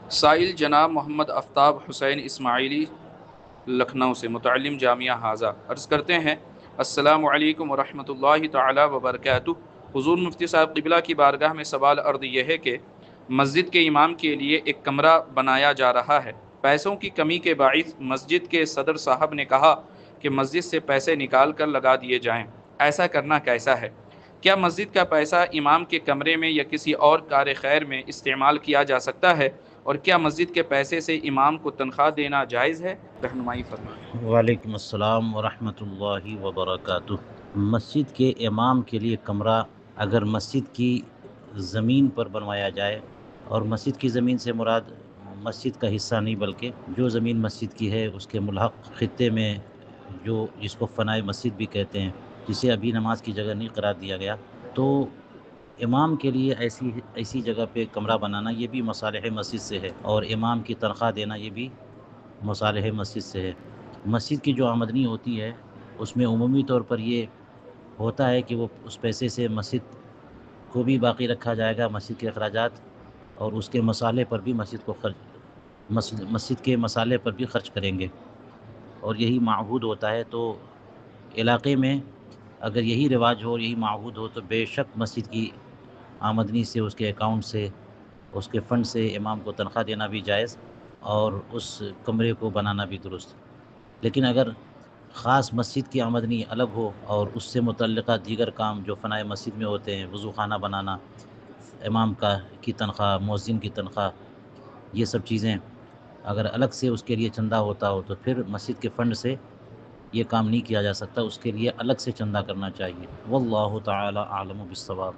سائل جناب محمد آفتاب حسین اسماعیلی لکھنؤ سے، متعلم جامعہ حاضہ، عرض کرتے ہیں السلام علیکم ورحمۃ اللہ تعالی وبرکاتہ۔ حضور مفتی صاحب قبلہ کی بارگاہ میں سوال عرض یہ ہے کہ مسجد کے امام کے لیے ایک کمرہ بنایا جا رہا ہے، پیسوں کی کمی کے باعث مسجد کے صدر صاحب نے کہا کہ مسجد سے پیسے نکال کر لگا دیے جائیں، ایسا کرنا کیسا ہے؟ کیا مسجد کا پیسہ امام کے کمرے میں یا کسی اور کار خیر میں استعمال کیا جا سکتا ہے؟ اور کیا مسجد کے پیسے سے امام کو تنخواہ دینا جائز ہے؟ رہنمائی فرمائیں۔ وعلیکم السلام ورحمۃ اللہ وبرکاتہ۔ مسجد کے امام کے لیے کمرہ اگر مسجد کی زمین پر بنوایا جائے، اور مسجد کی زمین سے مراد مسجد کا حصہ نہیں بلکہ جو زمین مسجد کی ہے اس کے ملحق خطے میں، جو جس کو فنائے مسجد بھی کہتے ہیں، جسے ابھی نماز کی جگہ نہیں قرار دیا گیا، تو امام کے لیے ایسی جگہ پہ کمرہ بنانا یہ بھی مصالح مسجد سے ہے، اور امام کی تنخواہ دینا یہ بھی مصالح مسجد سے ہے۔ مسجد کی جو آمدنی ہوتی ہے اس میں عمومی طور پر یہ ہوتا ہے کہ وہ اس پیسے سے مسجد کو بھی باقی رکھا جائے گا، مسجد کے اخراجات اور اس کے مصالح پر بھی مسجد کے مصالح پر بھی خرچ کریں گے، اور یہی معہود ہوتا ہے۔ تو علاقے میں اگر یہی رواج ہو، یہی معہود ہو، تو بے شک مسجد کی آمدنی سے، اس کے اکاؤنٹ سے، اس کے فنڈ سے امام کو تنخواہ دینا بھی جائز اور اس کمرے کو بنانا بھی درست۔ لیکن اگر خاص مسجد کی آمدنی الگ ہو اور اس سے متعلقہ دیگر کام جو فنائے مسجد میں ہوتے ہیں، وضو خانہ بنانا، امام کی تنخواہ، مؤذن کی تنخواہ، یہ سب چیزیں اگر الگ سے اس کے لیے چندہ ہوتا ہو تو پھر مسجد کے فنڈ سے یہ کام نہیں کیا جا سکتا، اس کے لیے الگ سے چندہ کرنا چاہیے۔ واللہ تعالی اعلم بالصواب۔